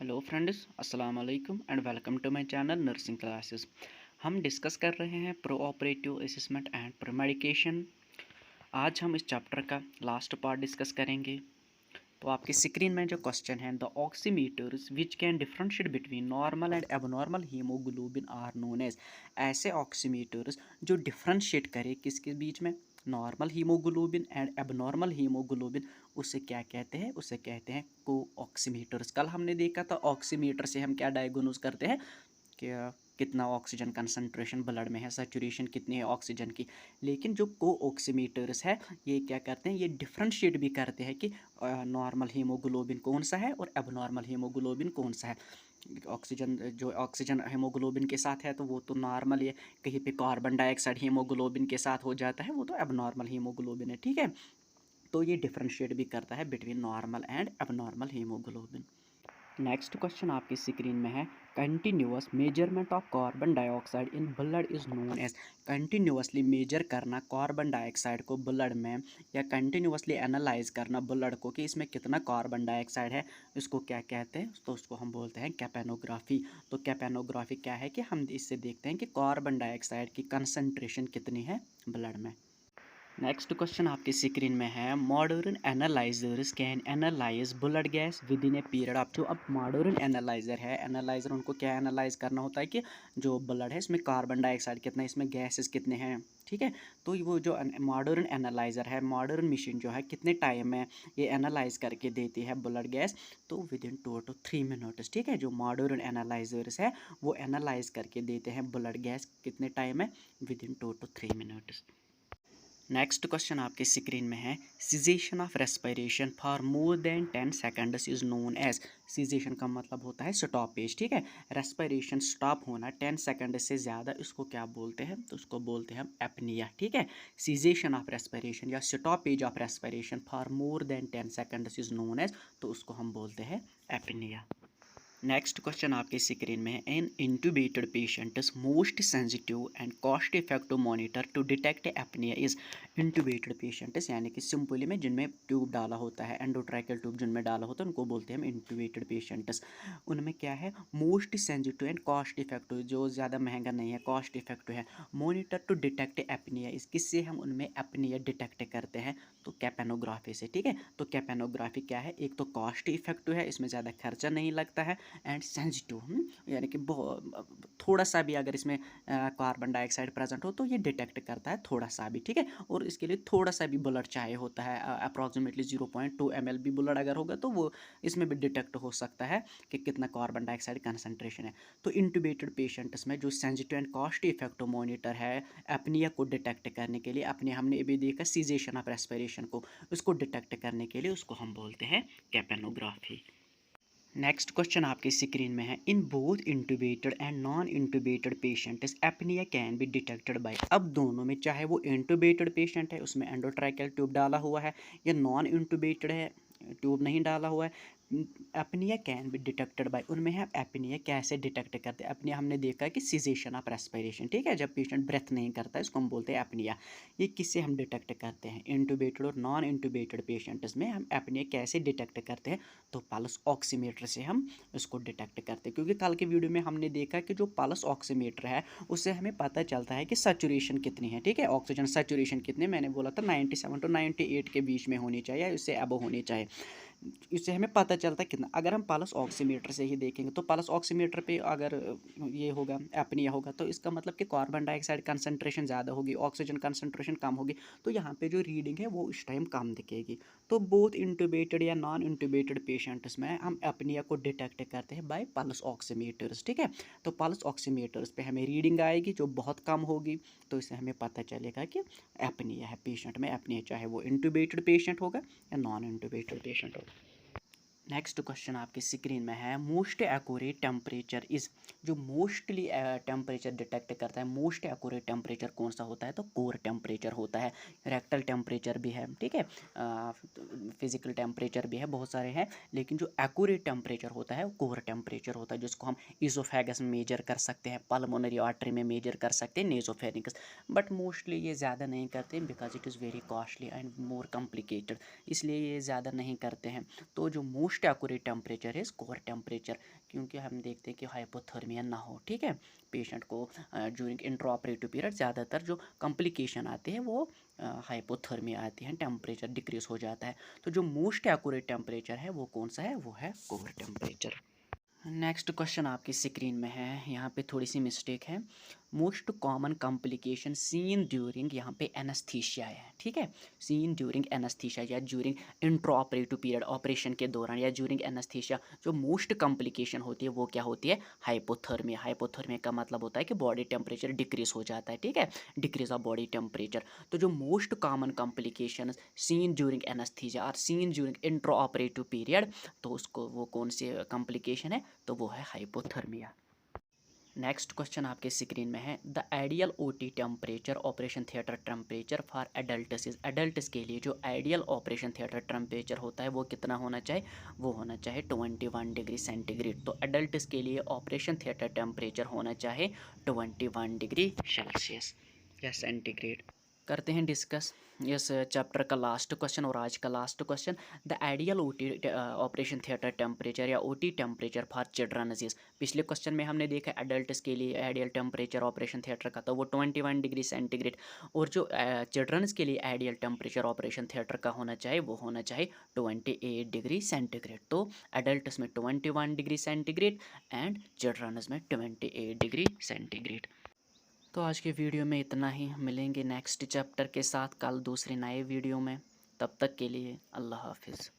Hello friends, अस्सलाम वालेकुम and welcome to my channel nursing classes. हम डिस्कस कर रहे हैं preoperative assessment and premedication. आज हम इस चैप्टर का लास्ट पार्ट डिस्कस करेंगे। तो आपकी स्क्रीन में जो क्वेश्चन है, the oximeters which can differentiate between normal and abnormal haemoglobin are known as. ऐसे ऑक्सीमीटर्स जो डिफरेंशिएट करे किसके बीच में, normal haemoglobin and abnormal haemoglobin, उसे क्या कहते हैं? उसे कहते हैं को ऑक्सीमीटर्स। कल हमने देखा था ऑक्सीमीटर से हम क्या डायग्नोज करते हैं कि कितना ऑक्सीजन कंसंट्रेशन ब्लड में है, सैचुरेशन कितनी है ऑक्सीजन की। लेकिन जो को ऑक्सीमीटर्स है ये क्या करते हैं, ये डिफ्रेंशिएट भी करते हैं कि नॉर्मल हीमोग्लोबिन कौन सा है और एबनॉर्मल हीमोग्लोबिन कौन सा है। ऑक्सीजन जो ऑक्सीजन हीमोग्लोबिन के साथ है तो वो तो नॉर्मल है, कहीं पे कार्बन डाइऑक्साइड हीमोग्लोबिन के साथ हो जाता है वो तो एबनॉर्मल हीमोग्लोबिन है, ठीक है। तो ये डिफ्रेंशिएट भी करता है between normal and abnormal haemoglobin. Next question आपकी स्क्रीन में है, continuous measurement of carbon dioxide in blood is known as. Continuously measure करना कार्बन डाइऑक्साइड को ब्लड में, या कंटिन्यूअसली एनालाइज करना ब्लड को कि इसमें कितना कार्बन डाइऑक्साइड है, इसको क्या कहते हैं? तो उसको हम बोलते हैं कैपेनोग्राफी। तो कैपेनोग्राफी क्या है कि हम इससे देखते हैं कि कार्बन डाइऑक्साइड की कंसंट्रेशन कितनी है ब्लड में। नेक्स्ट क्वेश्चन आपकी स्क्रीन में है, modern analysers can analyse blood gas with in a period of. जो अब मॉडर्न एनालाइजर है, एनालाइजर उनको क्या एनालाइज करना होता है कि जो ब्लड है इसमें कार्बन डाइऑक्साइड कितना है, इसमें गैसेस कितने हैं, ठीक है। तो वो जो मॉडर्न एनालाइजर है, मॉडर्न मशीन जो है, कितने टाइम में ये एनालाइज करके देती है ब्लड गैस, तो विद इन 2 to 3 मिनट्स, ठीक है। जो मॉडर्न एनालाइजर्स है वो एनालाइज करके देते हैं ब्लड गैस कितने टाइम में, within 2 to 3 minutes. Next question आपके स्क्रीन में है, cessation of respiration for more than 10 seconds is known as. Cessation का मतलब होता है स्टॉपेज, ठीक है। रेस्पिरेशन स्टॉप होना 10 सेकंड से ज़्यादा, इसको क्या बोलते हैं? तो उसको बोलते हैं हम एपनिया, ठीक है। सीजेशन ऑफ रेस्पिरेशन या stoppage of respiration for more than 10 seconds is known as, तो उसको हम बोलते हैं एपनिया। नेक्स्ट क्वेश्चन आपके स्क्रीन में है, an intubated patient is most sensitive and cost effective monitor to detect apnoea is. Intubated patients यानी कि सिंपली में जिनमें ट्यूब डाला होता है, एंडोट्रैकियल ट्यूब जिनमें डाला होता है उनको बोलते हैं हम इंटूबेटेड पेशेंट्स। उनमें क्या है, most sensitive and cost effective, जो ज़्यादा महंगा नहीं है, कॉस्ट इफेक्टिव है। मॉनिटर टू डिटेक्ट एपनिया इस, किससे हम उनमें एपनिया डिटेक्ट करते हैं? तो कैपेनोग्राफी से, ठीक है। तो कैपेनोग्राफी क्या है, एक तो कॉस्ट इफेक्टिव है, इसमें ज़्यादा खर्चा नहीं लगता है, एंड सेंसिटिव, यानी कि थोड़ा सा भी अगर इसमें कार्बन डाइऑक्साइड प्रेजेंट हो तो ये डिटेक्ट करता है थोड़ा सा भी, ठीक है। और इसके लिए थोड़ा सा भी ब्लड चाहिए होता है, अप्रॉक्सीमेटली 0.2 ml भी ब्लड अगर होगा तो वो इसमें भी डिटेक्ट हो सकता है कि कितना कार्बन डाइऑक्साइड कंसंट्रेशन है। तो इंटूबेटेड पेशेंट्स में जो sensitive and cost effective monitor है एपनिया को डिटेक्ट करने के लिए, अपने हमने अभी देखा सीजेशन ऑफ रेस्पिरेशन को, उसको डिटेक्ट करने के लिए उसको हम बोलते हैं कैपेनोग्राफी। नेक्स्ट क्वेश्चन आपके स्क्रीन में है, in both intubated and non intubated patients apnoea can be detected by. अब दोनों में, चाहे वो इंटूबेटेड पेशेंट है उसमें एंडोट्रैकियल ट्यूब डाला हुआ है, या नॉन इंटूबेटेड है ट्यूब नहीं डाला हुआ है, apnoea can be detected bye. उनमें हम एपनिया कैसे डिटेक्ट करते हैं? एपनिया हमने देखा कि सीजेशन ऑफ रेस्पिरेशन, ठीक है, जब पेशेंट ब्रेथ नहीं करता है इसको हम बोलते हैं एपनिया। ये किससे हम डिटेक्ट करते हैं? इंटूबेटेड और नॉन इंटूबेटेड पेशेंट्स में हम एपनिया कैसे डिटेक्ट करते हैं? तो पल्स ऑक्सीमीटर से हम इसको डिटेक्ट करते हैं, क्योंकि कल के वीडियो में हमने देखा कि जो पल्स ऑक्सीमीटर है उससे हमें पता चलता है कि सैचुरेशन कितनी है, ठीक है, ऑक्सीजन सैचुरेशन कितनी, मैंने बोला था 97 to 98 के बीच में होनी चाहिए, इससे अबव होनी चाहिए। इससे हमें पता चलता है कितना। अगर हम पल्स ऑक्सीमीटर से ही देखेंगे तो पल्स ऑक्सीमीटर पे अगर ये होगा एपनिया होगा तो इसका मतलब कि कार्बन डाइऑक्साइड कंसंट्रेशन ज़्यादा होगी, ऑक्सीजन कंसंट्रेशन कम होगी, तो यहाँ पे जो रीडिंग है वो इस टाइम कम दिखेगी। तो बोथ इंटूबेटेड या नॉन इंटूबेटेड पेशेंट्स में हम एपनिया को डिटेक्ट करते हैं बाय पल्स ऑक्सीमीटर्स, ठीक है। तो पल्स ऑक्सीमीटर्स पे हमें रीडिंग आएगी जो बहुत कम होगी, तो इससे हमें पता चलेगा कि एपनिया है पेशेंट में, एपनिया, चाहे वो इंटूबेटेड पेशेंट होगा या नॉन इंटूबेटेड पेशेंट होगा। नेक्स्ट क्वेश्चन आपकी स्क्रीन में है, मोस्ट एक्यूरेट टेम्परेचर इज। जो मोस्टली टेम्परेचर डिटेक्ट करता है, मोस्ट एक्यूरेट टेम्परेचर कौन सा होता है? तो कोर टेम्परेचर होता है। रेक्टल टेम्परेचर भी है, ठीक है, फिजिकल टेम्परेचर भी है, बहुत सारे हैं, लेकिन जो एक्यूरेट टेम्परेचर होता है वो कोर टेम्परेचर होता है, जिसको हम इसोफेगस में मेजर कर सकते हैं, पल्मोनरी आर्टरी में मेजर कर सकते हैं, नेसोफेरिंगस। बट मोस्टली ये ज़्यादा नहीं करते because it is very costly and more complicated, इसलिए ये ज़्यादा नहीं करते हैं। तो जो most most accurate temperature is core temperature, क्योंकि हम देखते हैं कि हाइपोथर्मिया ना हो, ठीक है। पेशेंट को ड्यूरिंग इंट्रा ऑपरेटिव पीरियड ज़्यादातर जो कॉम्प्लिकेशन आते हैं वो हाइपोथर्मिया आती हैं, टेम्परेचर डिक्रीज हो जाता है। तो जो मोस्ट एक्यूरेट टेम्परेचर है वो कौन सा है, वो है कोर टेम्परेचर। नेक्स्ट क्वेश्चन आपकी स्क्रीन में है, यहाँ पे थोड़ी सी मिस्टेक है। Most common complication seen during, यहाँ पे एनेस्थीसिया है, ठीक है। सीन ड्यूरिंग एनेस्थीसिया या during intra operative period, operation के दौरान या ड्यूरिंग एनेस्थीसिया जो मोस्ट कॉम्प्लिकेशन होती है वो क्या होती है, हाइपोथर्मिया। हाइपोथर्मिया का मतलब होता है कि बॉडी टेम्परेचर डिक्रीज हो जाता है, ठीक है, डिक्रीज ऑफ बॉडी टेम्परेचर। तो जो most common complication seen during anaesthesia और seen during intra operative period, तो उसको वो कौन सी कॉम्प्लिकेशन है, तो वो है हाइपोथर्मिया। नेक्स्ट क्वेश्चन आपके स्क्रीन में है, the ideal OT temperature, operation theatre temperature for adults is, adults के लिए जो आइडियल ऑपरेशन थिएटर टेम्परेचर होता है वो कितना होना चाहिए, वो होना चाहिए 21 डिग्री सेंटीग्रेड। तो एडल्ट्स के लिए ऑपरेशन थिएटर टेम्परेचर होना चाहिए 21 डिग्री सेल्सियस या सेंटीग्रेड। करते हैं डिस्कस इस चैप्टर का लास्ट क्वेश्चन और आज का last question, the ideal OT operation theatre temperature या OT temperature for children is. पिछले क्वेश्चन में हमने देखा एडल्ट्स के लिए आइडियल टेम्परेचर ऑपरेशन थिएटर का तो वो 21 डिग्री सेंटीग्रेड, और जो चिल्ड्रंस के लिए आइडियल टेम्परेचर ऑपरेशन थिएटर का होना चाहिए वो होना चाहिए 28 डिग्री सेंटीग्रेड। तो एडल्ट्स में 21 डिग्री सेंटीग्रेड एंड चिल्ड्रंस में 28 डिग्री सेंटीग्रेड। तो आज के वीडियो में इतना ही, मिलेंगे नेक्स्ट चैप्टर के साथ कल दूसरे नए वीडियो में। तब तक के लिए अल्लाह हाफिज़।